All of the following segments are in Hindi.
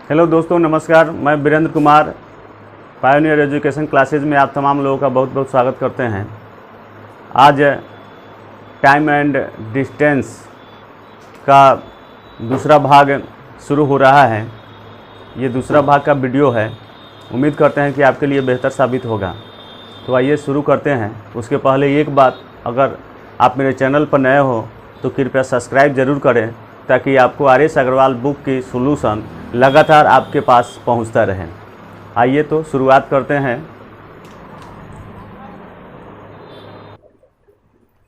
हेलो दोस्तों, नमस्कार। मैं Virendra Kumar pioneer education classes में आप तमाम लोगों का बहुत बहुत स्वागत करते हैं। आज टाइम एंड डिस्टेंस का दूसरा भाग शुरू हो रहा है। ये दूसरा भाग का वीडियो है। उम्मीद करते हैं कि आपके लिए बेहतर साबित होगा। तो आइए शुरू करते हैं। उसके पहले एक बात, अगर आप मेरे चैनल पर नए हो तो कृपया सब्सक्राइब ज़रूर करें, ताकि आपको आर.एस. अग्रवाल बुक की सॉल्यूशन लगातार आपके पास पहुंचता रहे। आइए तो शुरुआत करते हैं।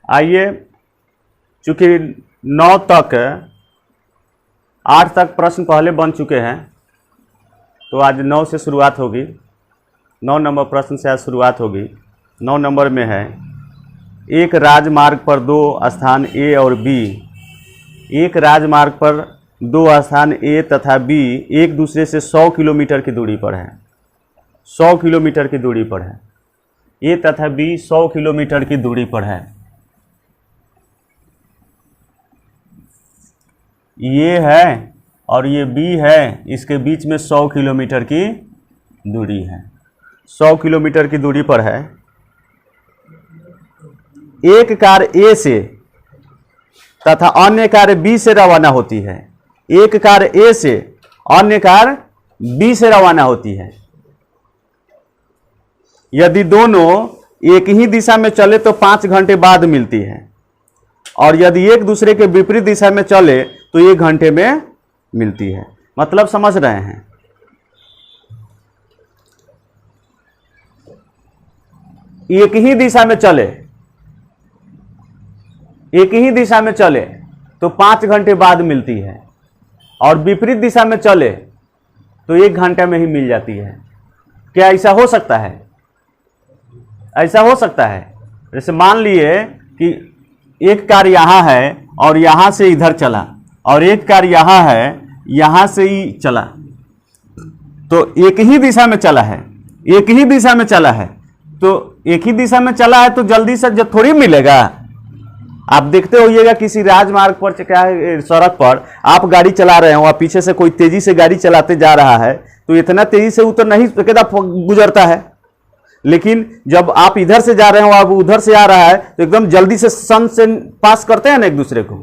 आइए, चूँकि 9 तक 8 तक प्रश्न पहले बन चुके हैं, तो आज 9 से शुरुआत होगी। 9 नंबर प्रश्न से आज शुरुआत होगी। 9 नंबर में है, एक राजमार्ग पर 2 स्थान ए और बी, एक राजमार्ग पर 2 स्थान ए तथा बी एक दूसरे से 100 किलोमीटर की दूरी पर है। 100 किलोमीटर की दूरी पर है। ए तथा बी 100 किलोमीटर की दूरी पर है। ये है और ये बी है, इसके बीच में 100 किलोमीटर की दूरी है। 100 किलोमीटर की दूरी पर है। एक कार ए से तथा अन्य कार बी से रवाना होती है। एक कार ए से अन्य कार बी से रवाना होती है। यदि दोनों एक ही दिशा में चले तो 5 घंटे बाद मिलती है, और यदि एक दूसरे के विपरीत दिशा में चले तो 1 घंटे में मिलती है। मतलब समझ रहे हैं? एक ही दिशा में चले, एक ही दिशा में चले तो 5 घंटे बाद मिलती है, और विपरीत दिशा में चले तो 1 घंटे में ही मिल जाती है। क्या ऐसा हो सकता है? ऐसा हो सकता है। जैसे मान लिए कि एक कार यहां है और यहां से इधर चला, और एक कार यहां है, यहां से ही चला, तो एक ही दिशा में चला है। एक ही दिशा में चला है तो एक ही दिशा में चला है तो जल्दी से जब थोड़ी मिलेगा। आप देखते होइएगा किसी राजमार्ग पर, क्या है, सड़क पर आप गाड़ी चला रहे हो और पीछे से कोई तेजी से गाड़ी चलाते जा रहा है, तो इतना तेजी से उतर नहीं गुजरता है। लेकिन जब आप इधर से जा रहे हो, आप उधर से आ रहा है, तो एकदम जल्दी से सन से पास करते हैं ना एक दूसरे को।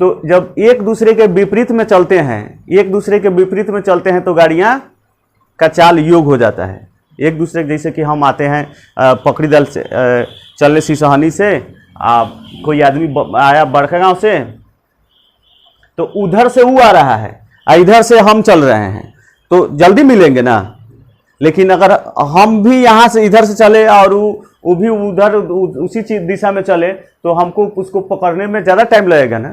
तो जब एक दूसरे के विपरीत में चलते हैं, एक दूसरे के विपरीत में चलते हैं, तो गाड़ियां का चाल योग हो जाता है एक दूसरे। जैसे कि हम आते हैं पकड़ी दल से, चले सिसहनी से, कोई आदमी आया बड़का गांव से, तो उधर से वो आ रहा है, इधर से हम चल रहे हैं, तो जल्दी मिलेंगे ना। लेकिन अगर हम भी यहां से इधर से चले और वो भी उधर उसी दिशा में चले, तो हमको उसको पकड़ने में ज्यादा टाइम लगेगा ना।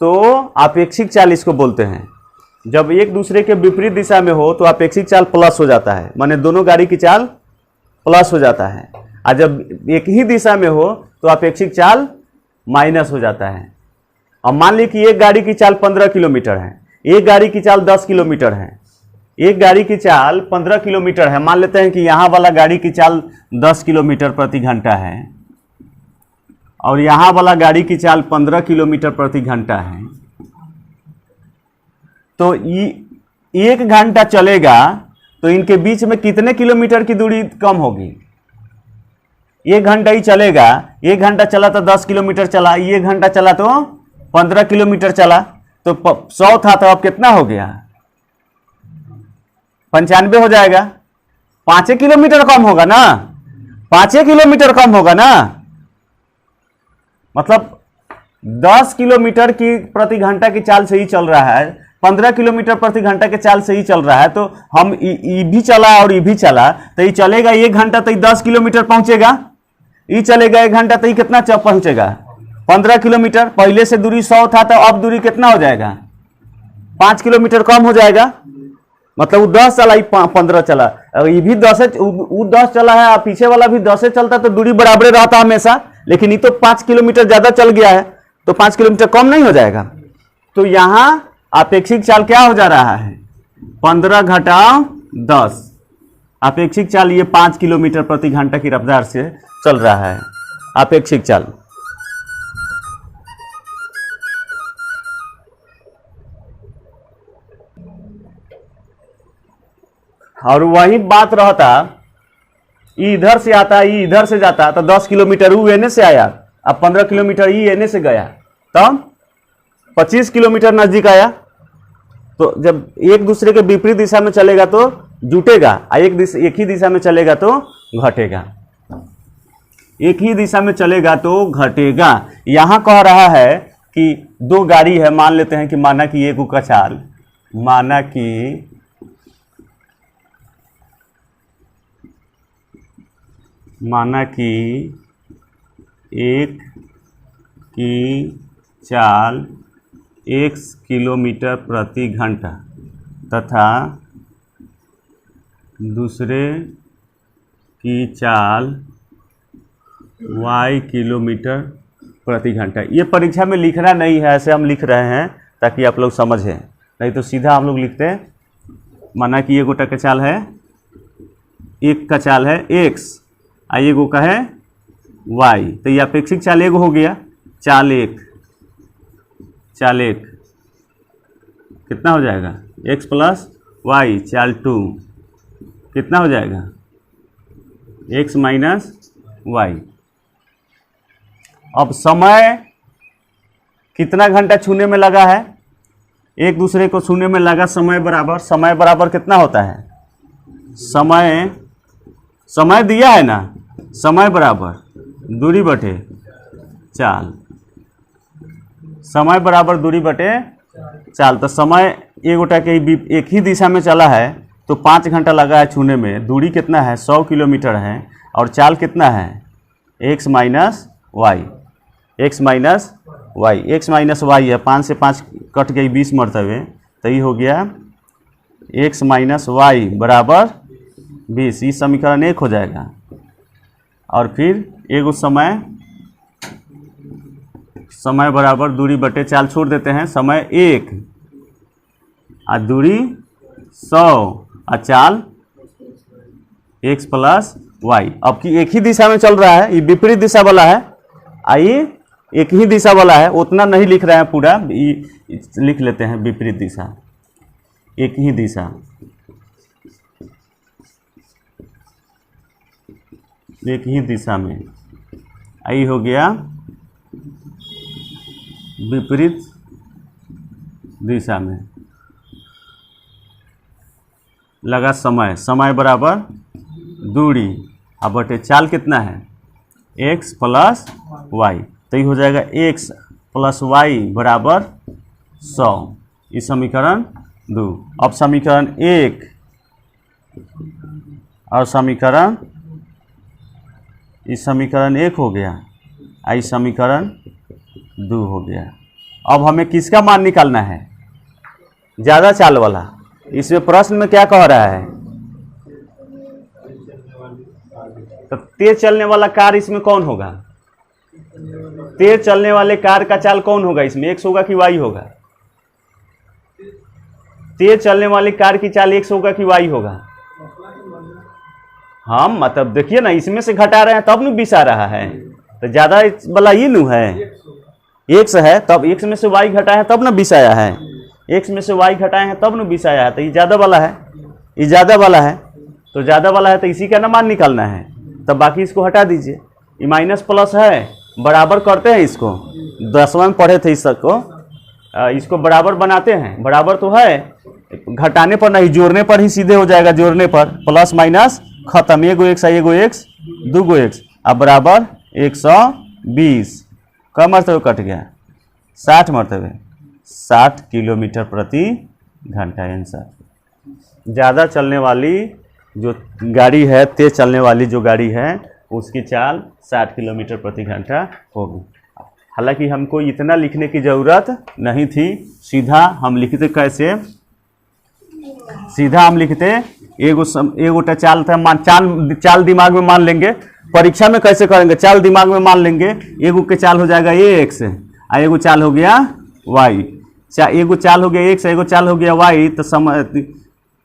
तो अपेक्षिक चाल इसको बोलते हैं। जब एक दूसरे के विपरीत दिशा में हो तो अपेक्षिक चाल प्लस हो जाता है, माने दोनों गाड़ी की चाल प्लस हो जाता है। और जब एक ही दिशा में हो तो अपेक्षिक चाल माइनस हो जाता है। अब मान ली कि एक गाड़ी की चाल 15 किलोमीटर है, एक गाड़ी की चाल 10 किलोमीटर है। एक गाड़ी की चाल 15 किलोमीटर है। मान लेते हैं कि यहां वाला गाड़ी की चाल 10 किलोमीटर प्रति घंटा है, और यहां वाला गाड़ी की चाल 15 किलोमीटर प्रति घंटा है। तो 1 घंटा चलेगा तो इनके बीच में कितने किलोमीटर की दूरी कम होगी? 1 घंटा ही चलेगा। 1 घंटा चला तो 10 किलोमीटर चला, 1 घंटा चला तो 15 किलोमीटर चला, तो 100 था तो अब कितना हो गया? 95 हो जाएगा। 5 किलोमीटर कम होगा ना, 5 किलोमीटर कम होगा ना। मतलब 10 किलोमीटर की प्रति घंटा की चाल से ही चल रहा है, 15 किलोमीटर प्रति घंटा के चाल से ही चल रहा है। तो हम ई भी चला और ई भी चला, तो ये चलेगा 1 घंटा तो 10 किलोमीटर पहुंचेगा। ये चलेगा 1 घंटा तो ये कितना पहुंचेगा? 15 किलोमीटर। पहले से दूरी 100 था तो अब दूरी कितना हो जाएगा? 5 किलोमीटर कम हो जाएगा। मतलब वो 10 चला, 15 चला, ये भी 10 चला है, पीछे वाला भी 10 चलता तो दूरी बराबर रहता हमेशा। लेकिन ये तो 5 किलोमीटर ज्यादा चल गया है, तो 5 किलोमीटर कम नहीं हो जाएगा। तो यहां अपेक्षिक चाल क्या हो जा रहा है? 15 घटाओ 10। अपेक्षिक चाल ये 5 किलोमीटर प्रति घंटा की रफ्तार से चल रहा है। अपेक्षिक चाल और वही बात रहता, ई इधर से आता, ई इधर से जाता, तो 10 किलोमीटर ऊ एने से आया, अब 15 किलोमीटर ई एने से गया, तब 25 किलोमीटर नजदीक आया। तो जब एक दूसरे के विपरीत दिशा में चलेगा तो जुटेगा, और एक ही दिशा में चलेगा तो घटेगा। एक ही दिशा में चलेगा तो घटेगा। यहां कह रहा है कि दो गाड़ी है, मान लेते हैं कि माना कि एक का चाल, माना कि एक की चाल x किलोमीटर प्रति घंटा तथा दूसरे की चाल y किलोमीटर प्रति घंटा। ये परीक्षा में लिखना नहीं है, ऐसे हम लिख रहे हैं ताकि आप लोग समझें, नहीं तो सीधा हम लोग लिखते हैं। माना कि एक गोटा का चाल है, एक का चाल है x, एगो का है y, तो ये अपेक्षिक चाल एगो हो गया, चाल एक कितना हो जाएगा x प्लस वाई, चाल 2 कितना हो जाएगा x माइनस वाई। अब समय कितना घंटा छूने में लगा है, एक दूसरे को छूने में लगा समय बराबर कितना होता है, समय दिया है ना, समय बराबर दूरी बटे चाल, समय बराबर दूरी बटे चाल। तो समय एक गोटा के एक ही दिशा में चला है तो 5 घंटा लगा है छूने में, दूरी कितना है 100 किलोमीटर है, और चाल कितना है x minus y, x minus y है, 5 से 5 कट गई 20 मरतबे, तो ये हो गया x माइनस वाई बराबर 20। ये समीकरण 1 हो जाएगा। और फिर एगो समय बराबर दूरी बटे चाल छोड़ देते हैं, समय 1 और दूरी 100 और चाल x प्लस वाई। अब कि एक ही दिशा में चल रहा है, ये विपरीत दिशा वाला है, आइए एक ही दिशा वाला है, उतना नहीं लिख रहे हैं पूरा, लिख लेते हैं विपरीत दिशा, एक ही दिशा, एक ही दिशा में, आई हो गया विपरीत दिशा में लगा समय बराबर दूरी, अब बटे चाल कितना है x प्लस वाई, तो ये हो जाएगा x प्लस वाई बराबर 100। इस समीकरण 2। अब समीकरण 1 और समीकरण, इस समीकरण 1 हो गया, इस समीकरण 2 हो गया। अब हमें किसका मान निकालना है, ज़्यादा चाल वाला। इसमें प्रश्न में क्या कह रहा है, तो तेज चलने वाला कार इसमें कौन होगा, तेज चलने वाले कार का चाल कौन होगा इसमें, x होगा कि y होगा, तेज चलने वाली कार की चाल x होगा कि y होगा। हम मतलब देखिए ना, इसमें से घटा रहे हैं तब न 20 आ रहा है, तो ज्यादा वाला ये नू है, x है, तब x में से y घटाए हैं तब ना 20 आया है, x में से y घटाए हैं तब ना 20 आया है, तो ये ज़्यादा वाला है, ये ज़्यादा वाला है, तो ज़्यादा वाला है तो इसी का ना मान निकालना है। तब बाकी इसको हटा दीजिए, ये माइनस प्लस है, बराबर करते हैं इसको, 10वां में पढ़े थे इसको बराबर बनाते हैं, बराबर तो है, घटाने पर नहीं जोड़ने पर ही सीधे हो जाएगा, जोड़ने पर प्लस माइनस खत्म, एगो x दूगो x, अब बराबर 120, कम मरतबे कट गया 60 मरतबे, 60 किलोमीटर प्रति घंटा आंसर। ज़्यादा चलने वाली जो गाड़ी है, तेज चलने वाली जो गाड़ी है, उसकी चाल 60 किलोमीटर प्रति घंटा होगी। हालांकि हमको इतना लिखने की ज़रूरत नहीं थी, सीधा हम लिखते कैसे, सीधा हम लिखते एगोटा चाल था, चाल दिमाग में मान लेंगे, परीक्षा में कैसे करेंगे, चाल दिमाग में मान लेंगे, एगो के चाल हो जाएगा x और एगो चाल हो गया y, एगो चाल हो गया x, एगो चाल हो गया y,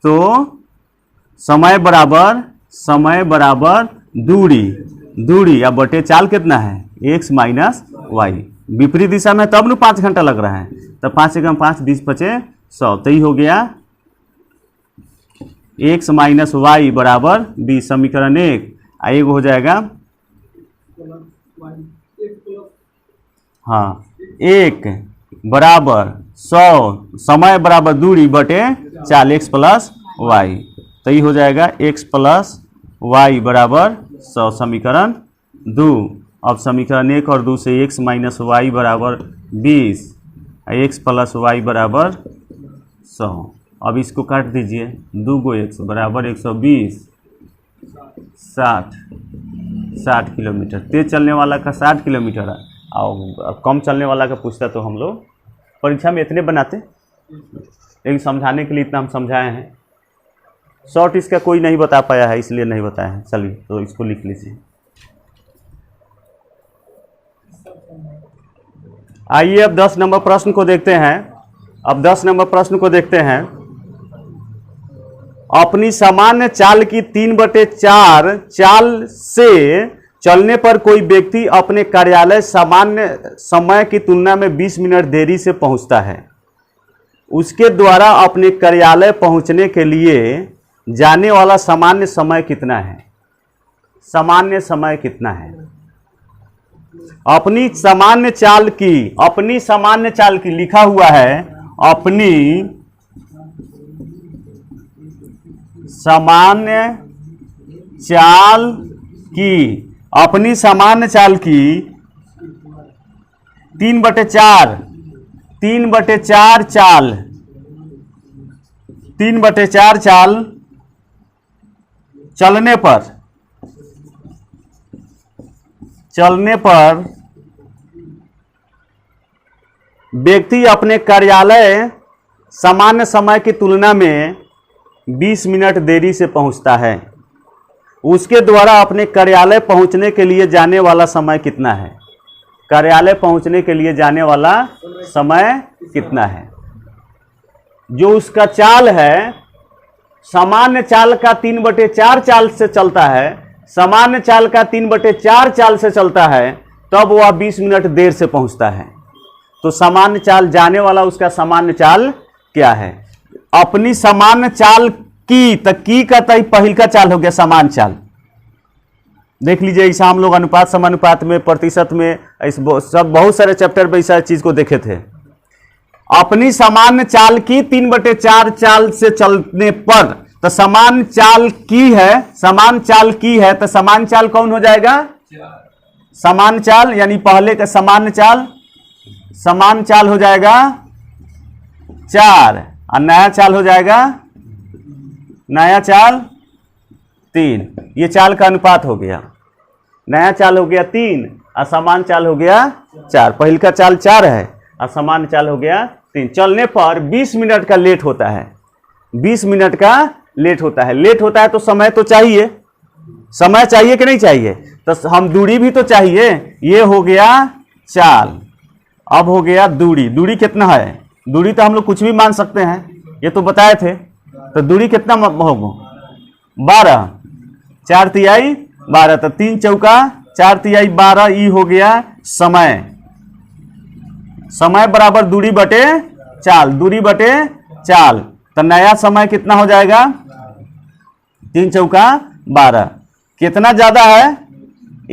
तो समय बराबर दूरी अब बटे चाल कितना है x माइनस वाई, विपरीत दिशा में तब न 5 घंटा लग रहा है, तो 5 एकम 5 20 पचे 100, तो ये हो गया एक्स माइनस वाई बराबर 20, समीकरण 1। एक हो जाएगा, हाँ, 1 बराबर 100 समय बराबर दूरी बटे 4 एक्स प्लस वाई, तो ये हो जाएगा एक्स प्लस वाई बराबर 100, समीकरण 2। अब समीकरण 1 और 2 से एक्स माइनस वाई बराबर 20, एक्स प्लस वाई बराबर 100। अब इसको काट दीजिए, 2 गो एक्स बराबर 120, 60 किलोमीटर। तेज चलने वाला का 60 किलोमीटर है, और कम चलने वाला का पूछता तो हम लोग परीक्षा में इतने बनाते, लेकिन समझाने के लिए इतना हम समझाए हैं। शॉर्ट इसका कोई नहीं बता पाया है, इसलिए नहीं बताया है। चलिए तो इसको लिख लीजिए। आइए अब 10 नंबर प्रश्न को देखते हैं। अब 10 नंबर प्रश्न को देखते हैं। अपनी सामान्य चाल की 3/4 चाल से चलने पर कोई व्यक्ति अपने कार्यालय सामान्य समय की तुलना में 20 मिनट देरी से पहुंचता है। उसके द्वारा अपने कार्यालय पहुंचने के लिए जाने वाला सामान्य समय कितना है? सामान्य समय कितना है? अपनी सामान्य चाल की लिखा हुआ है, अपनी सामान्य चाल की, अपनी सामान्य चाल की 3/4 चाल चलने पर व्यक्ति अपने कार्यालय सामान्य समय की तुलना में 20 मिनट देरी से पहुंचता है। उसके द्वारा अपने कार्यालय पहुंचने के लिए जाने वाला समय कितना है? कार्यालय पहुंचने के लिए जाने वाला समय कितना है? जो उसका चाल है, सामान्य चाल का 3/4 चाल से चलता है, सामान्य चाल का 3/4 चाल से चलता है, तब वह 20 मिनट देर से पहुंचता है। तो सामान्य चाल जाने वाला उसका सामान्य चाल क्या है? अपनी सामान्य चाल की, तक की का तय पहिल का चाल हो गया सामान्य चाल। देख लीजिए, ऐसा हम लोग अनुपात समानुपात में, प्रतिशत में, सब बहुत सारे चैप्टर में ऐसा चीज को देखे थे। अपनी सामान्य चाल की 3/4 चाल से चलने पर, तो समान चाल की है, तो समान चाल कौन हो जाएगा? समान चाल, यानी पहले का समान चाल हो जाएगा 4, और नया चाल हो जाएगा, नया चाल 3। ये चाल का अनुपात हो गया। नया चाल हो गया 3 और समान चाल हो गया 4। पहिल का चाल 4 है और समान चाल हो गया 3। चलने पर 20 मिनट का लेट होता है। 20 मिनट का लेट होता है। लेट होता है तो समय तो चाहिए, समय चाहिए कि नहीं चाहिए? तो हम दूरी भी तो चाहिए। ये हो गया चाल। अब हो गया दूरी। दूरी कितना है? दूरी तो हम लोग कुछ भी मान सकते हैं, ये तो बताए थे। तो दूरी कितना होगा? 12, 4 तिहाई 12, तो 3 चौका 4 तिहाई 12। ई हो गया समय। समय बराबर दूरी बटे चाल, दूरी बटे चाल। तो नया समय कितना हो जाएगा? 3 चौका 12। कितना ज्यादा है?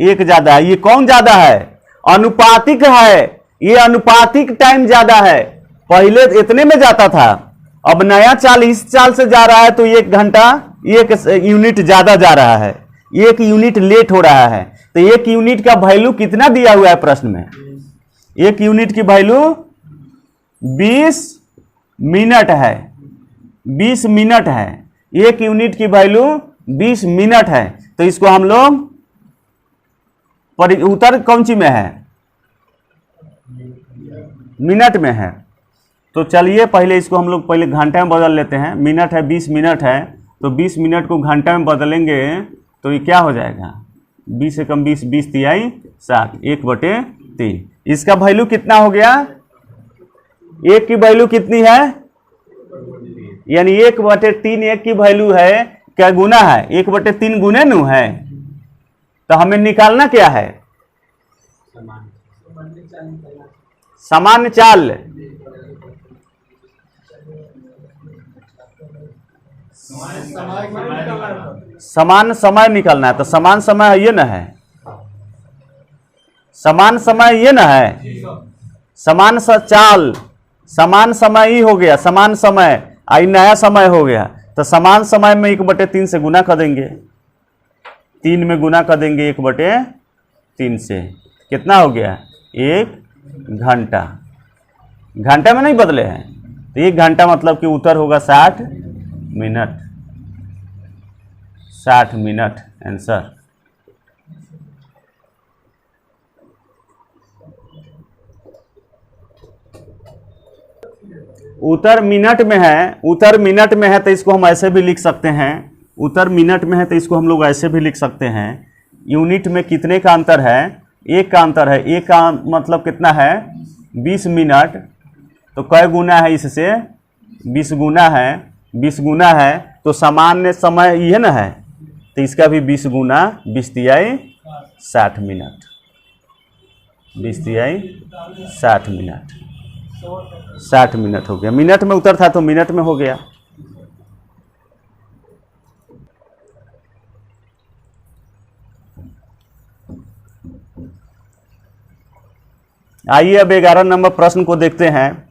1 ज्यादा है। ये कौन ज्यादा है? अनुपातिक है। ये अनुपातिक टाइम ज्यादा है। पहले इतने में जाता था, अब नया चाल इस चाल से जा रहा है तो 1 घंटा 1 यूनिट ज्यादा जा रहा है, 1 यूनिट लेट हो रहा है। तो 1 यूनिट का वैल्यू कितना दिया हुआ है प्रश्न में? 1 यूनिट की वैल्यू 20 मिनट है। 20 मिनट है। 1 यूनिट की वैल्यू 20 मिनट है। तो इसको हम लोग उत्तर कौन सी में है? मिनट में है। तो चलिए पहले इसको हम लोग पहले घंटे में बदल लेते हैं। मिनट है, 20 मिनट है, तो 20 मिनट को घंटे में बदलेंगे तो ये क्या हो जाएगा? 20 से कम 20, 20 तिहाई 7, 1/3। इसका वैल्यू कितना हो गया? 1 की वैल्यू कितनी है? यानी 1/3 1 की वैल्यू है। क्या गुना है? 1/3 गुने नु है। तो हमें निकालना क्या है? सामान्य चाल। समान समय निकलना है, तो समान समय ये ना है, समान समय ये ना है, समान चाल, समान समय ही हो गया, समान समय आई नया समय हो गया, तो समान समय में 1/3 से गुना कर देंगे, 3 में गुना कर देंगे 1/3 से, कितना हो गया 1 घंटा। घंटा में नहीं बदले हैं, तो 1 घंटा मतलब कि उत्तर होगा 60 मिनट, 60 मिनट आंसर। उत्तर मिनट में है, उत्तर मिनट में है तो इसको हम ऐसे भी लिख सकते हैं, उत्तर मिनट में है तो इसको हम लोग ऐसे भी लिख सकते हैं। यूनिट में कितने का अंतर है, 1 का अंतर है, 1 का मतलब कितना है 20 मिनट, तो कै गुना है इससे 20 गुना है, 20 गुना है तो सामान्य समय ये ना है, तो इसका भी 20 गुना 20 तिहाई 60 मिनट, 20 तिहाई 60 मिनट, 60 मिनट हो गया। मिनट में उत्तर था तो मिनट में हो गया। आइए अब 11 नंबर प्रश्न को देखते हैं।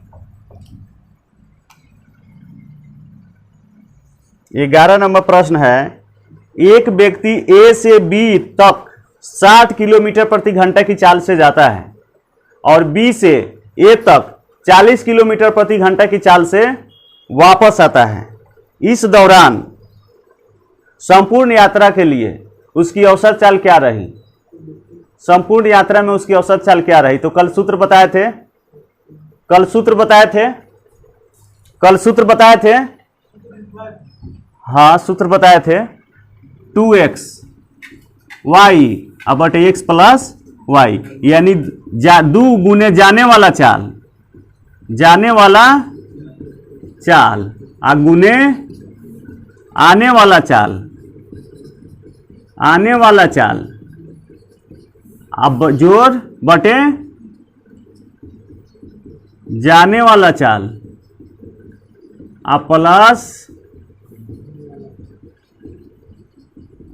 11 नंबर प्रश्न है, एक व्यक्ति ए से बी तक 60 किलोमीटर प्रति घंटा की चाल से जाता है और बी से ए तक 40 किलोमीटर प्रति घंटा की चाल से वापस आता है। इस दौरान संपूर्ण यात्रा के लिए उसकी औसत चाल क्या रही? संपूर्ण यात्रा में उसकी औसत चाल क्या रही? तो कल सूत्र बताए थे, कल सूत्र बताए थे, कल सूत्र बताए थे, हाँ सूत्र बताए थे 2x y अब x प्लस y, यानी 2 गुने जाने वाला चाल, जाने वाला चाल आ गुने आने वाला चाल, आने वाला चाल, अब जोड़ बटे जाने वाला चाल आ प्लस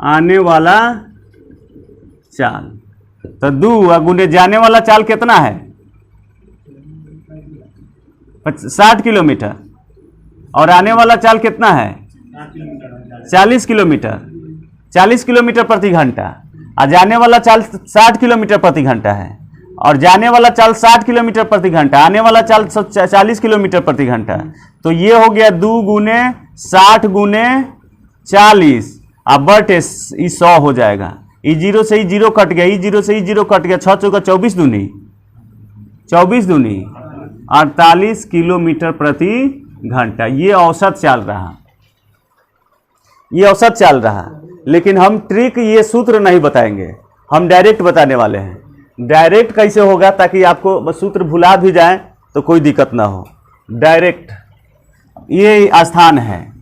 आने वाला चाल, तो 2 गुने जाने वाला चाल कितना है 60 किलोमीटर और आने वाला चाल कितना है 40 किलोमीटर, 40 किलोमीटर प्रति घंटा, और जाने वाला चाल 60 किलोमीटर प्रति घंटा है, और जाने वाला चाल 60 किलोमीटर प्रति घंटा, आने वाला चाल 40 किलोमीटर प्रति घंटा, तो ये हो गया 2 गुने 60 गुने 40 अब बटे 100 हो जाएगा। ई 0 से ई 0 कट गया, ई 0 से ई 0 कट गया, 6 चौका 24 दूनी 48 किलोमीटर प्रति घंटा, ये औसत चाल रहा, ये औसत चाल रहा। लेकिन हम ट्रिक ये सूत्र नहीं बताएंगे, हम डायरेक्ट बताने वाले हैं। डायरेक्ट कैसे होगा ताकि आपको बस सूत्र भुला भी जाए तो कोई दिक्कत ना हो। डायरेक्ट ये स्थान है,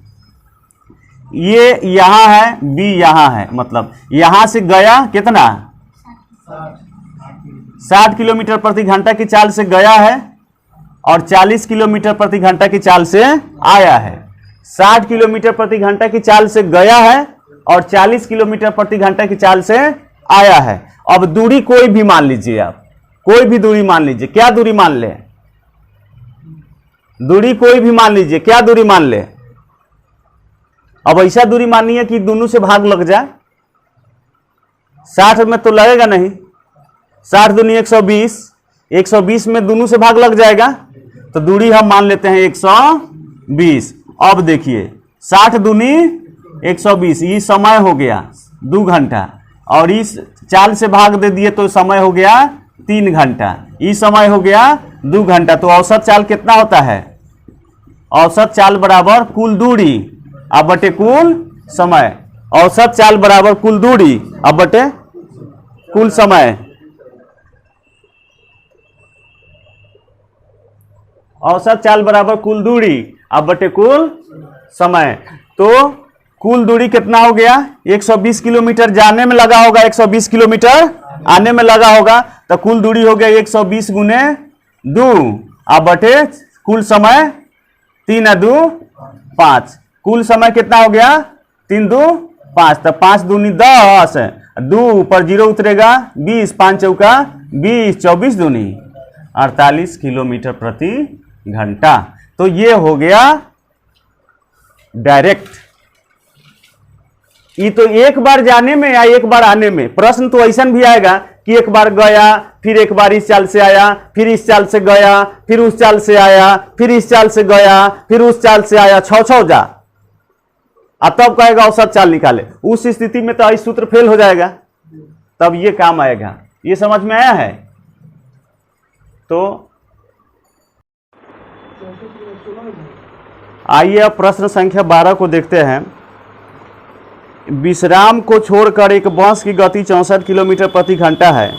ये यहाँ है, बी यहाँ है, मतलब यहाँ से गया कितना 60 किलोमीटर प्रति घंटा की चाल से गया है और 40 किलोमीटर प्रति घंटा की चाल से आया है। 60 किलोमीटर प्रति घंटा की चाल से गया है और 40 किलोमीटर प्रति घंटा की चाल से आया है। अब दूरी कोई भी मान लीजिए, आप कोई भी दूरी मान लीजिए, क्या दूरी मान ले, दूरी कोई भी मान लीजिए, क्या दूरी मान ले। अब ऐसा दूरी माननी है कि दोनों से भाग लग जाए, 60 में तो लगेगा नहीं, 60 दूनी 120, 120 में दोनों से भाग लग जाएगा, तो दूरी हम मान लेते हैं 120। अब देखिए 60 दूनी 120, ये समय हो गया 2 घंटा, और इस चाल से भाग दे दिए तो समय हो गया 3 घंटा, ये समय हो गया 2 घंटा। तो औसत चाल कितना होता है, औसत चाल बराबर कुल दूरी अब बटे कुल समय, औसत चाल बराबर कुल दूरी अब बटे कुल समय, औसत चाल बराबर कुल दूरी अब बटे कुल समय। तो कुल दूरी कितना हो गया 120 किलोमीटर जाने में लगा होगा, 120 किलोमीटर आने में लगा होगा, तो कुल दूरी हो गया 120 गुने 2 अब बटे कुल समय 3 और 2 5। कुल समय कितना हो गया, 3 2 5, तो 5 दूनी 10, 2 ऊपर 0 उतरेगा, 20, 5 चौका 20, 24 दूनी 48 किलोमीटर प्रति घंटा। तो ये हो गया डायरेक्ट। ये तो एक बार जाने में या एक बार आने में। प्रश्न तो ऐसा भी आएगा कि एक बार गया, फिर एक बार इस चाल से आया, फिर इस चाल से गया, फिर उस चाल से आया, फिर इस चाल से गया, फिर उस चाल से आया, 6 जा, अब तब कहेगा औसत चाल निकाले। उस स्थिति में तो इस सूत्र फेल हो जाएगा, तब ये काम आएगा। ये समझ में आया है? तो आइए अब प्रश्न संख्या 12 को देखते हैं। विश्राम को छोड़कर एक बस की गति 64 किलोमीटर प्रति घंटा है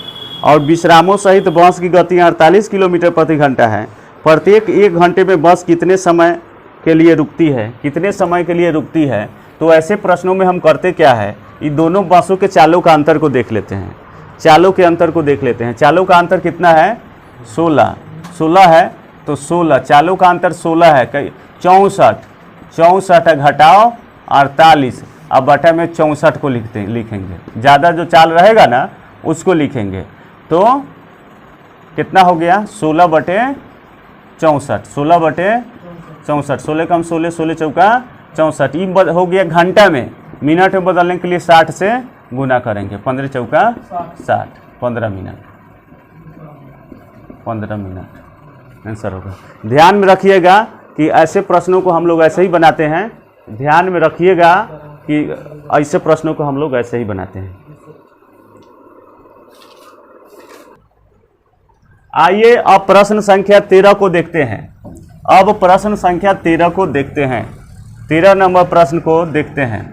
और विश्रामों सहित बस की गति 48 किलोमीटर प्रति घंटा है। प्रत्येक 1 घंटे में बस कितने समय के लिए रुकती है, कितने समय के लिए रुकती है? तो ऐसे प्रश्नों में हम करते क्या है, ये दोनों बसों के चालों का अंतर को देख लेते हैं। चालों के अंतर को देख लेते हैं। चालों का अंतर कितना है? 16 है, तो 16 चालों का अंतर 16 है। 64 घटाओ 48, अब बटा में 64 को लिखेंगे। ज़्यादा जो चाल रहेगा ना उसको लिखेंगे। तो कितना हो गया? 16 बटे 64, 16 बटे 64, 16 कम 16, 16 चौका 64। ये हो गया घंटा में। मिनट में बदलने के लिए 60 से गुना करेंगे, 15 चौका 60, 15 मिनट आंसर होगा। ध्यान में रखिएगा कि ऐसे प्रश्नों को हम लोग ऐसे ही बनाते हैं। ध्यान में रखिएगा कि ऐसे प्रश्नों को हम लोग ऐसे ही बनाते हैं। आइए अब प्रश्न संख्या 13 को देखते हैं। अब प्रश्न संख्या 13 को देखते हैं। 13 नंबर प्रश्न को देखते हैं।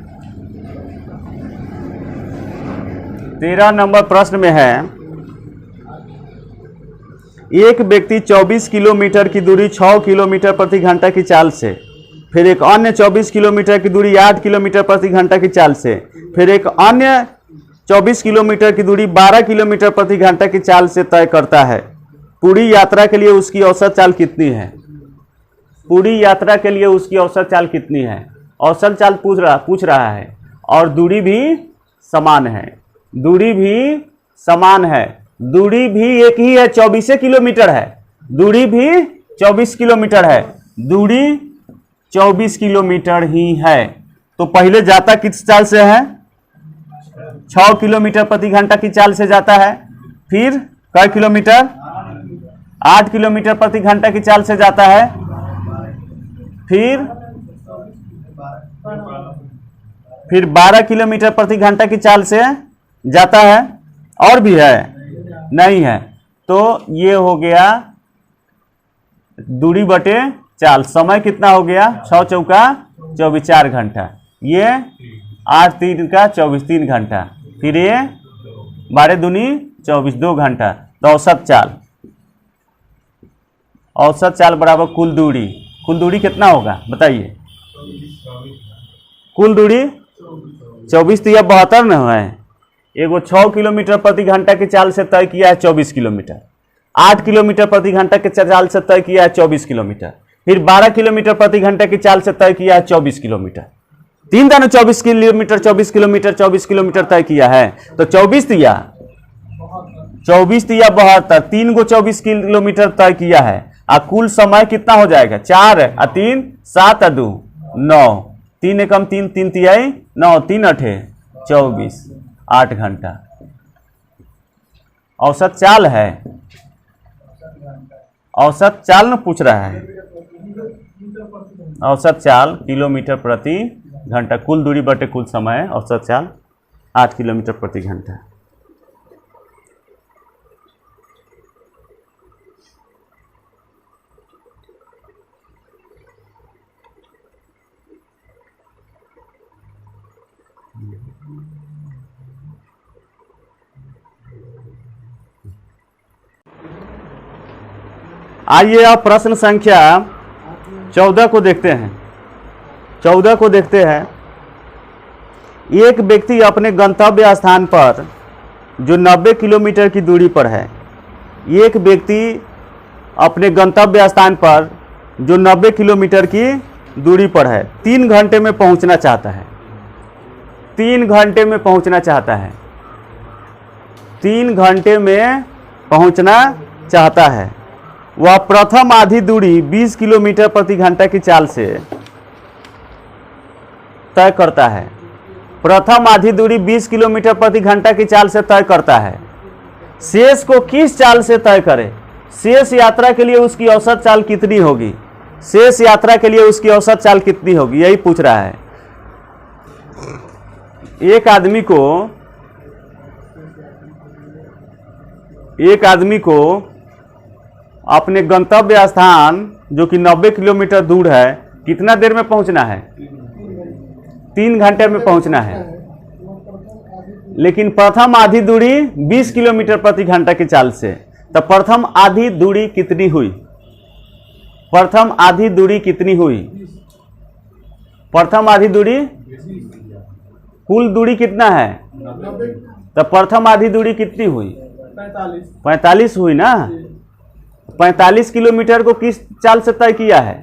13 नंबर प्रश्न में है, एक व्यक्ति 24 किलोमीटर की दूरी 6 किलोमीटर प्रति घंटा की चाल से, फिर एक अन्य 24 किलोमीटर की दूरी 8 किलोमीटर प्रति घंटा की चाल से, फिर एक अन्य 24 किलोमीटर की दूरी 12 किलोमीटर प्रति घंटा की चाल से तय करता है। पूरी यात्रा के लिए उसकी औसत चाल कितनी है? पूरी यात्रा के लिए उसकी औसत चाल कितनी है? औसत चाल पूछ रहा है और दूरी भी समान है। दूरी भी समान है, दूरी भी एक ही है, 24 किलोमीटर है। दूरी भी 24 किलोमीटर है, दूरी 24 किलोमीटर ही है। तो पहले जाता किस चाल से है? 6 किलोमीटर प्रति घंटा की चाल से जाता है। फिर कई किलोमीटर? 8 किलोमीटर प्रति घंटा की चाल से जाता है। फिर 12 किलोमीटर प्रति घंटा की चाल से जाता है। और भी है? नहीं है। तो ये हो गया दूरी बटे चाल। समय कितना हो गया? 6 चौका 24, 4 घंटा। ये 8 3 का 24, 3 घंटा। फिर ये 12 दूनी 24, 2 घंटा। तो औसत चाल, औसत चाल बराबर कुल दूरी। कुल दूरी कितना होगा बताइए? कुल दूरी 24 तो यह 72 न है। एगो 6 किलोमीटर प्रति घंटा की चाल से तय किया है 24 किलोमीटर, 8 किलोमीटर प्रति घंटा की चाल से तय किया है 24 किलोमीटर, फिर 12 किलोमीटर प्रति घंटा की चाल से तय किया है 24 किलोमीटर। 3 दानों 24 किलोमीटर 24 किलोमीटर 24 किलोमीटर तय किया है। तो 24 दिया 72, 3 गो 24 किलोमीटर तय किया है। कुल समय कितना हो जाएगा? 4 और 3 7 और 2 9, 3 एकम 3 3 तिहाई 9, 3 8 24, 8 घंटा। औसत चाल है, औसत चाल न पूछ रहा है। औसत चाल किलोमीटर प्रति घंटा, कुल दूरी बटे कुल समय, औसत चाल 8 किलोमीटर प्रति घंटा। आइए अब प्रश्न संख्या 14 को देखते हैं। 14 को देखते हैं। एक व्यक्ति अपने गंतव्य स्थान पर जो 90 किलोमीटर की दूरी पर है, एक व्यक्ति अपने गंतव्य स्थान पर जो 90 किलोमीटर की दूरी पर है, 3 घंटे में पहुंचना चाहता है, 3 घंटे में पहुंचना चाहता है, 3 घंटे में पहुंचना चाहता है। वह प्रथम आधी दूरी 20 किलोमीटर प्रति घंटा की चाल से तय करता है। प्रथम आधी दूरी 20 किलोमीटर प्रति घंटा की चाल से तय करता है। शेष को किस चाल से तय करे? शेष यात्रा के लिए उसकी औसत चाल कितनी होगी? शेष यात्रा के लिए उसकी औसत चाल कितनी होगी, यही पूछ रहा है। एक आदमी को अपने गंतव्य स्थान जो कि 90 किलोमीटर दूर है, कितना देर में पहुंचना है? 3 घंटे में पहुंचना है। लेकिन प्रथम आधी दूरी 20 किलोमीटर प्रति घंटा की चाल से, तो प्रथम आधी दूरी कितनी हुई? प्रथम आधी दूरी कितनी हुई? प्रथम आधी दूरी, कुल दूरी कितना है? तो प्रथम आधी दूरी कितनी हुई? 45 हुई ना। 45 किलोमीटर को किस चाल से तय किया है?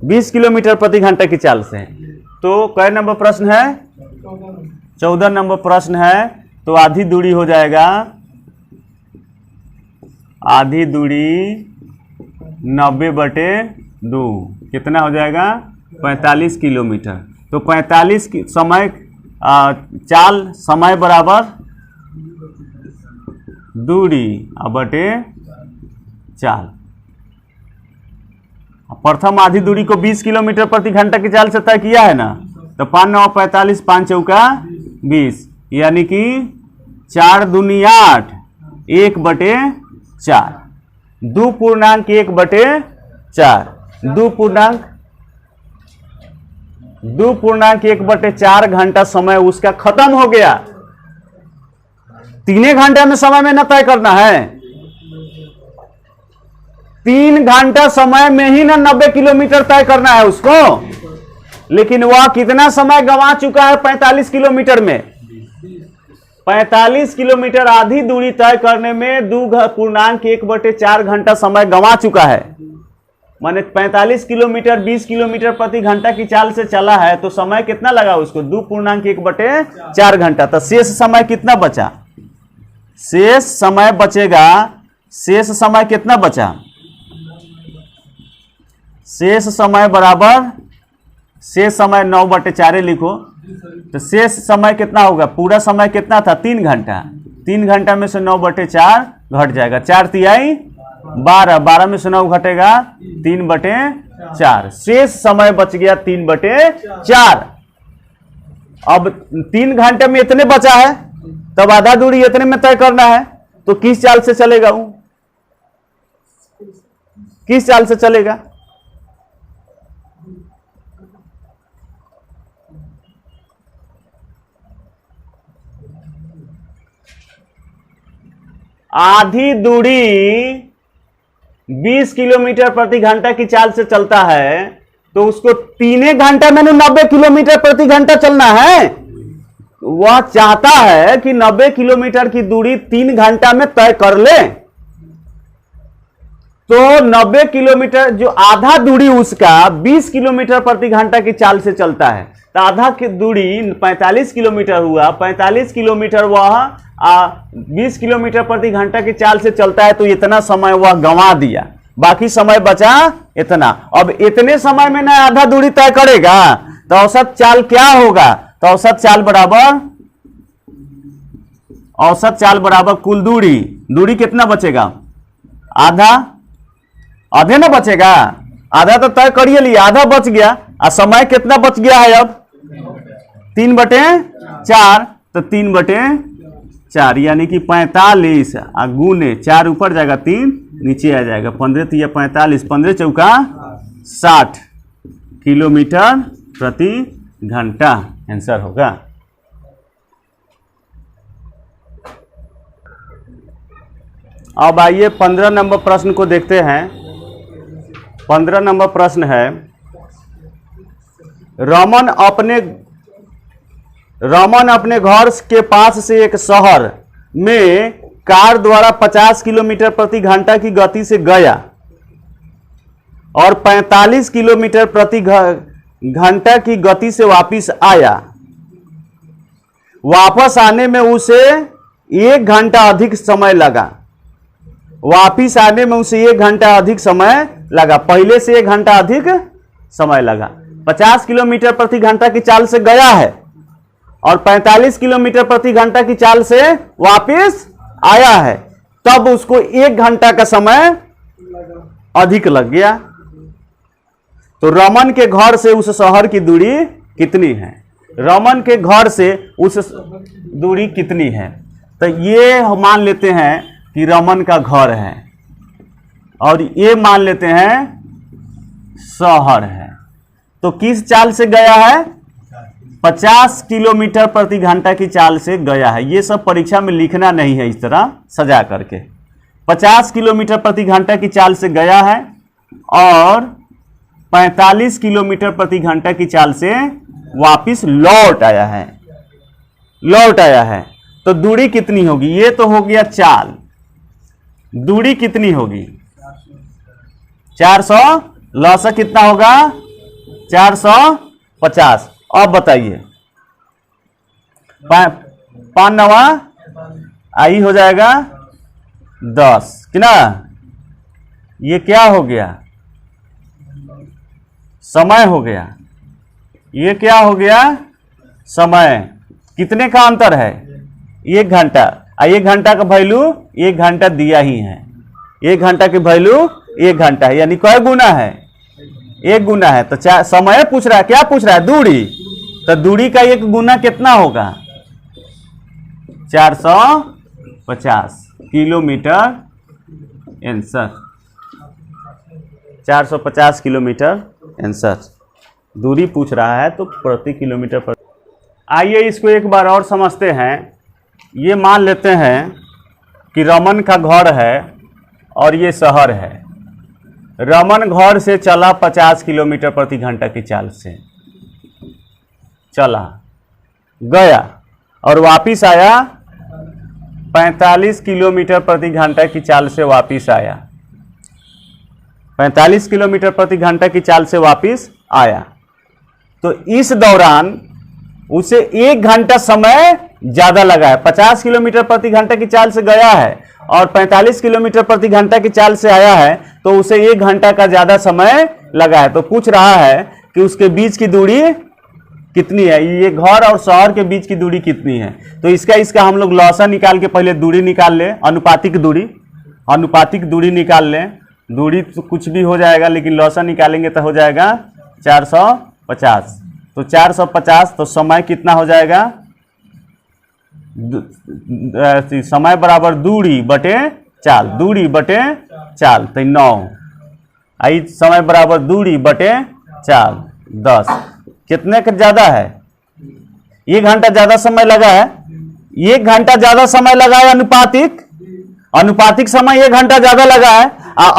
20 किलोमीटर प्रति घंटा की चाल से। तो कै नंबर प्रश्न है? 14 नंबर प्रश्न है। तो आधी दूरी हो जाएगा, आधी दूरी 90/2 कितना हो जाएगा? 45 किलोमीटर। तो 45 की समय चाल समय बराबर दूरी बटे चाल। प्रथम आधी दूरी को 20 किलोमीटर प्रति घंटा की चाल से तय किया है ना, तो 5 9 45, 5 चौका 20, यानी कि 4 दूनी 8, 1/4, 2.1/4, 2.1/4 घंटा समय उसका खत्म हो गया। 3 घंटे में समय में न तय करना है, 3 घंटा समय में ही ना 90 किलोमीटर तय करना है उसको। लेकिन वह कितना समय गंवा चुका है? 45 किलोमीटर में। 45 किलोमीटर आधी दूरी तय करने में 2.1/4 घंटा समय गंवा चुका है। माने 45 किलोमीटर 20 किलोमीटर प्रति घंटा की चाल से चला है, तो समय कितना लगा उसको? 2.1/4 घंटा। तो शेष समय कितना बचा? शेष समय बचेगा, शेष समय कितना बचा? शेष समय बराबर, शेष समय 9/4 लिखो। तो शेष समय कितना होगा? पूरा समय कितना था? 3 घंटा। 3 घंटा में से 9/4 घट जाएगा। 4 तिहाई 12, 12 में से 9 घटेगा 3/4। शेष समय बच गया 3/4। अब 3 घंटे में इतने बचा है, तब आधा दूरी इतने में तय करना है। तो किस चाल से चलेगा वो? किस चाल से चलेगा? आधी दूरी 20 किलोमीटर प्रति घंटा की चाल से चलता है, तो उसको 3 घंटे में 90 किलोमीटर प्रति घंटा चलना है। वह चाहता है कि 90 किलोमीटर की दूरी 3 घंटा में तय कर ले। तो 90 किलोमीटर जो आधा दूरी उसका 20 किलोमीटर प्रति घंटा की चाल से चलता है, तो आधा की दूरी 45 किलोमीटर हुआ। 45 किलोमीटर वह 20 किलोमीटर प्रति घंटा की चाल से चलता है, तो इतना समय वह गंवा दिया, बाकी समय बचा इतना। अब इतने समय में ना आधा दूरी तय करेगा, तो औसत चाल क्या होगा? तो औसत चाल बराबर कुल दूरी। दूरी कितना बचेगा? आधे ना बचेगा। आधा तो तय करिए लिया, आधा बच गया। और समय कितना बच गया है अब? 3/4। तो 3/4 यानी कि 45 गुने 4 ऊपर जाएगा, 3 नीचे आ जाएगा। 15 तिया 45, 15 चौका 60 किलोमीटर प्रति घंटा आंसर होगा। अब आइए 15 नंबर प्रश्न को देखते हैं। 15 नंबर प्रश्न है, रमन अपने घर के पास से एक शहर में कार द्वारा 50 किलोमीटर प्रति घंटा की गति से गया और 45 किलोमीटर प्रति घंटा की गति से वापस आया। वापस आने में उसे 1 घंटा अधिक समय लगा। वापस आने में उसे 1 घंटा अधिक समय लगा, पहले से 1 घंटा अधिक समय लगा। 50 किलोमीटर प्रति घंटा की चाल से गया है और 45 किलोमीटर प्रति घंटा की चाल से वापस आया है, तब उसको 1 घंटा का समय अधिक लग गया। तो रमन के घर से उस शहर की दूरी कितनी है? रमन के घर से उस दूरी कितनी है? तो ये हम मान लेते हैं कि रमन का घर है और ये मान लेते हैं शहर है। तो किस चाल से गया है? 50 किलोमीटर प्रति घंटा की चाल से गया है। ये सब परीक्षा में लिखना नहीं है, इस तरह सजा करके। 50 किलोमीटर प्रति घंटा की चाल से गया है और 45 किलोमीटर प्रति घंटा की चाल से वापिस लौट आया है। लौट आया है तो दूरी कितनी होगी? ये तो हो गया चाल। दूरी कितनी होगी? 400 लौसा कितना होगा? 450। अब बताइए, 5 नवा आई हो जाएगा 10 कि ना? ये क्या हो गया? समय हो गया। ये क्या हो गया? समय। कितने का अंतर है? 1 घंटा। 1 घंटा का वैल्यू 1 घंटा दिया ही है। 1 घंटा की वैल्यू 1 घंटा है, यानी कै गुना है? 1 गुना है। तो समय पूछ रहा है, क्या पूछ रहा है? दूरी। तो दूरी का 1 गुना कितना होगा? 450 किलोमीटर आंसर। 450 kilometre answer. दूरी पूछ रहा है तो प्रति किलोमीटर पर। आइए इसको एक बार और समझते हैं। ये मान लेते हैं कि रमन का घर है और ये शहर है। रमन घर से चला 50 किलोमीटर प्रति घंटा की चाल से, चला गया और वापिस आया 45 किलोमीटर प्रति घंटा की चाल से वापिस आया। 45 किलोमीटर प्रति घंटा की चाल से वापिस आया। तो इस दौरान उसे 1 घंटा समय ज्यादा लगा है। 50 किलोमीटर प्रति घंटा की चाल से गया है और 45 किलोमीटर प्रति घंटा की चाल से आया है, तो उसे 1 घंटा का ज्यादा समय लगा है। तो पूछ रहा है कि उसके बीच की दूरी कितनी है? ये घर और शहर के बीच की दूरी कितनी है? तो इसका हम लोग लौसा निकाल के पहले दूरी निकाल ले, अनुपातिक दूरी। अनुपातिक दूरी निकाल लें। दूरी तो कुछ भी हो जाएगा, लेकिन लौसा निकालेंगे तो हो जाएगा 450। तो 450, तो समय कितना हो जाएगा? समय बराबर दूरी बटे चाल। दूरी बटे चाल तो 9। आई समय बराबर दूरी बटे चाल 10। कितने का ज्यादा है? 1 घंटा ज्यादा समय लगा है। 1 घंटा ज्यादा समय लगा है अनुपातिक। अनुपातिक समय 1 घंटा ज्यादा लगा है।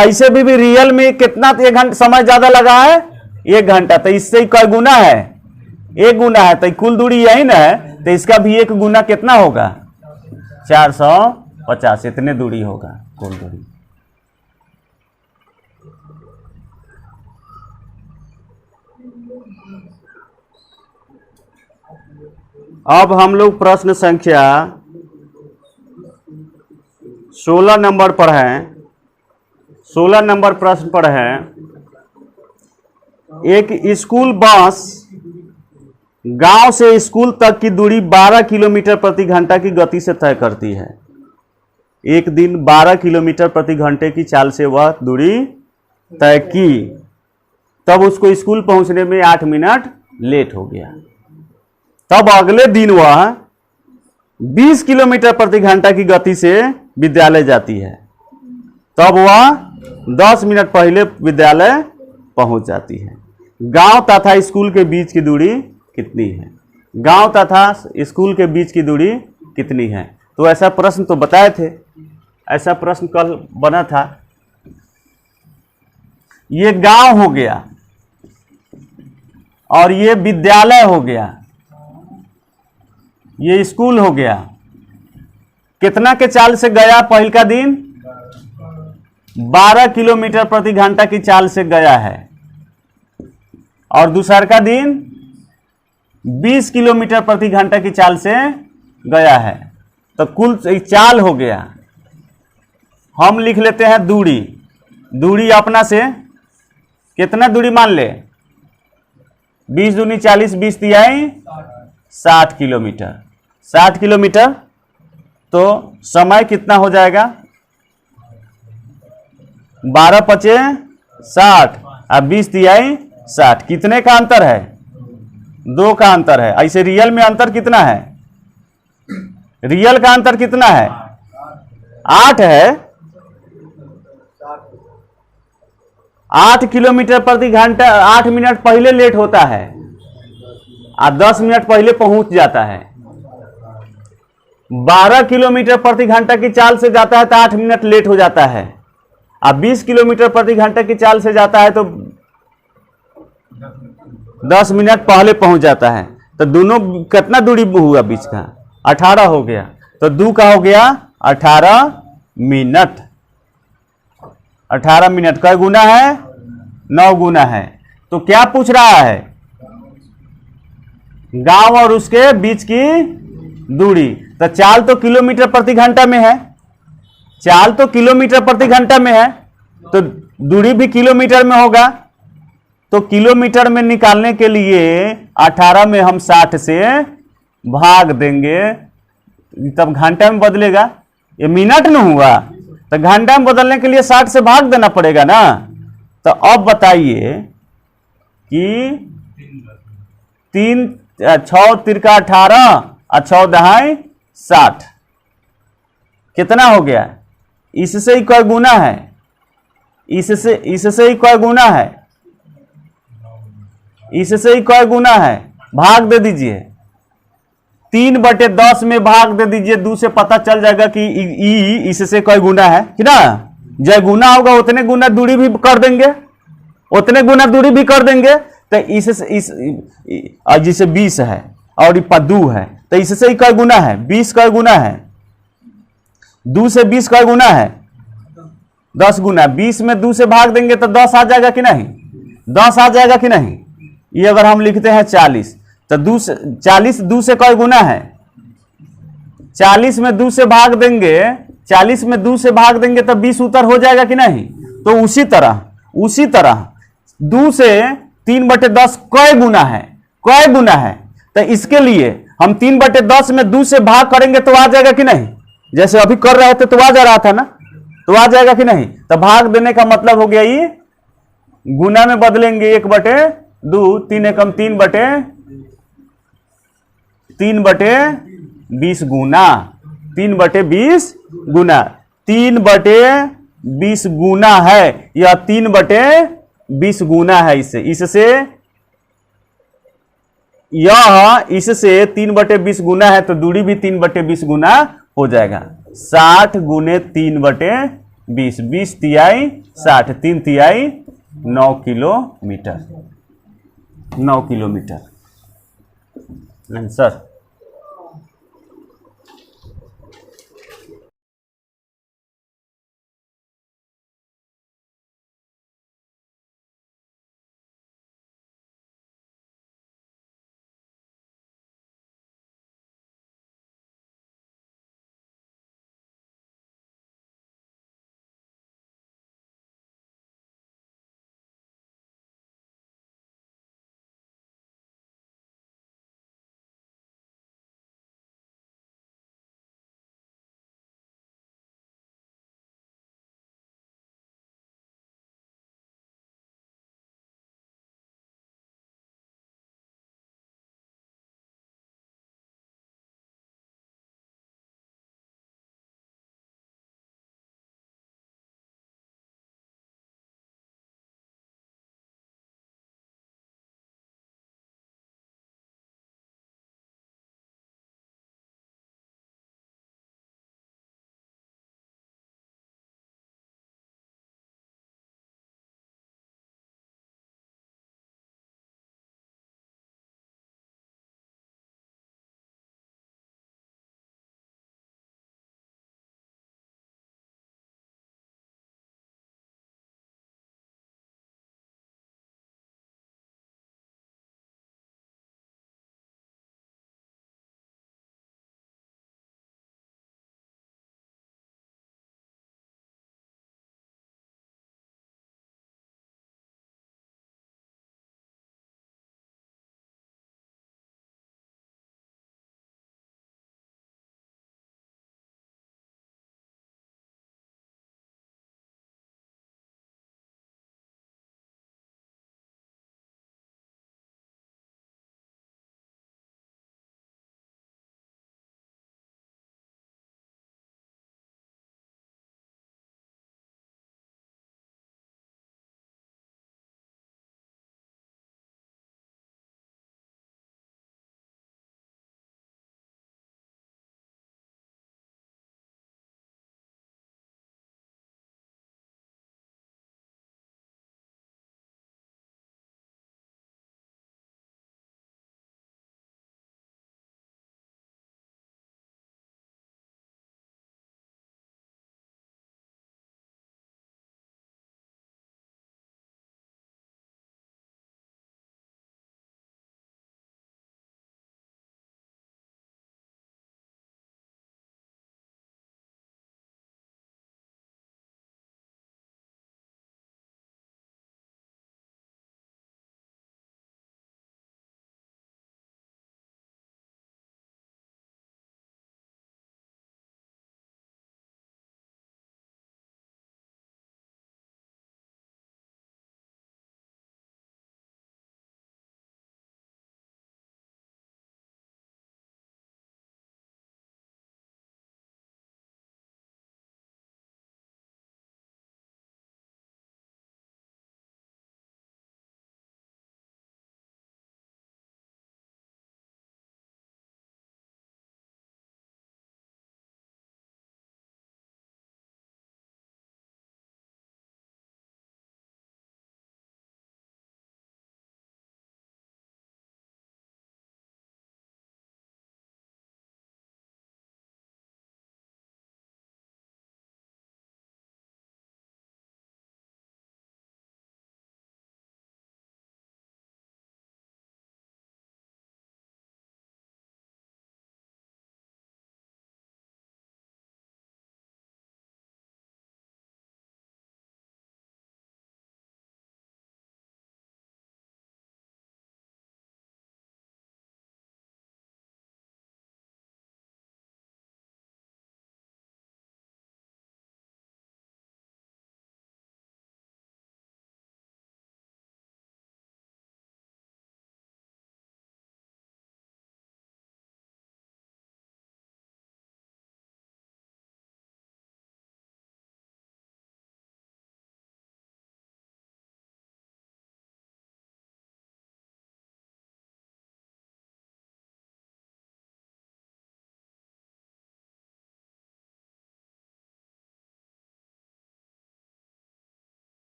ऐसे भी रियल में कितना 1 घंटा समय ज्यादा लगा है? 1 घंटा। तो इससे कै गुना है? 1 गुना है। तो कुल दूरी यही ना है, तो इसका भी 1 गुना कितना होगा? 450। इतने दूरी होगा कुल दूरी। अब हम लोग प्रश्न संख्या 16 नंबर पर हैं। 16 नंबर प्रश्न पर है। एक स्कूल बस गांव से स्कूल तक की दूरी 12 किलोमीटर प्रति घंटा की गति से तय करती है। एक दिन 12 किलोमीटर प्रति घंटे की चाल से वह दूरी तय की, तब उसको स्कूल पहुंचने में 8 मिनट लेट हो गया। तब अगले दिन वह 20 किलोमीटर प्रति घंटा की गति से विद्यालय जाती है, तब वह 10 मिनट पहले विद्यालय पहुंच जाती है। गांव तथा स्कूल के बीच की दूरी कितनी है? गांव तथा स्कूल के बीच की दूरी कितनी है? तो ऐसा प्रश्न तो बताए थे, ऐसा प्रश्न कल बना था। ये गांव हो गया और ये विद्यालय हो गया, ये स्कूल हो गया। कितना के चाल से गया? पहल का दिन 12 किलोमीटर प्रति घंटा की चाल से गया है और दूसरा का दिन 20 किलोमीटर प्रति घंटा की चाल से गया है, तो कुल चाल हो गया। हम लिख लेते हैं दूरी। दूरी अपना से कितना दूरी मान ले, 20 दूनी 40, 20 तिहाई 60 किलोमीटर। 60 किलोमीटर, तो समय कितना हो जाएगा, 12 पचे 60 और 20 तिहाई 60। कितने का अंतर है, 2 का अंतर है। ऐसे रियल में अंतर कितना है, रियल का अंतर कितना है, 8 है। 8 किलोमीटर प्रति घंटा 8 मिनट पहले लेट होता है और 10 मिनट पहले पहुंच जाता है। 12 किलोमीटर प्रति घंटा की चाल से जाता है तो 8 मिनट लेट हो जाता है, और 20 किलोमीटर प्रति घंटा की चाल से जाता है तो 10 मिनट पहले पहुंच जाता है। तो दोनों कितना दूरी हुआ बीच का, 18 हो गया। तो 2 का हो गया 18 मिनट। 18 मिनट का गुना है, 9 गुना है। तो क्या पूछ रहा है, गांव और उसके बीच की दूरी। तो चाल तो किलोमीटर प्रति घंटा में है, चाल तो किलोमीटर प्रति घंटा में है, तो दूरी भी किलोमीटर में होगा। तो किलोमीटर में निकालने के लिए 18 में हम 60 से भाग देंगे, तब घंटा में बदलेगा। ये मिनट न हुआ, तो घंटा में बदलने के लिए 60 से भाग देना पड़ेगा ना। तो अब बताइए कि 3 6 तिरका 18 और 6 दहाई 60 कितना हो गया। इससे ही कोई गुना है, इससे ही कोई गुना है, इससे ही कोई गुना है। भाग दे दीजिए, 3/10 में भाग दे दीजिए 2 से, पता चल जाएगा कि इससे कोई गुना है कि ना। जय गुना होगा उतने गुना दूरी भी कर देंगे, उतने गुना दूरी भी कर देंगे। तो जिसे 20 है और 2 है, तो इससे ही कोई गुना है, 20 का गुना है। 2 से 20 का गुना है 10 गुना। 20 में 2 से भाग देंगे तो 10 आ जाएगा कि नहीं, 10 आ जाएगा कि नहीं। ये अगर हम लिखते हैं 40, तो 40 2 से कोई गुना है, 40 में 2 से भाग देंगे, 40 में 2 से भाग देंगे तो 20 उत्तर हो जाएगा कि नहीं। तो उसी तरह 2 से 3/10 कोई गुना है, कोई गुना है। तो इसके लिए हम 3/10 में 2 से भाग करेंगे तो आ जाएगा कि नहीं। जैसे अभी कर रहे थे तो आ जा रहा था ना, तो आ जाएगा कि नहीं। तो भाग देने का मतलब हो गया ये गुना में बदलेंगे, 1/2, 3 एकम 3/20 गुना, 3/20 गुना, 3/20 गुना है, या 3/20 गुना है। इससे यह इससे 3/20 गुना है, तो दूरी भी 3/20 गुना हो जाएगा। 60 गुने 3/20, 20 तिहाई 60, 3 तिहाई 9 किलोमीटर, 9 किलोमीटर आंसर।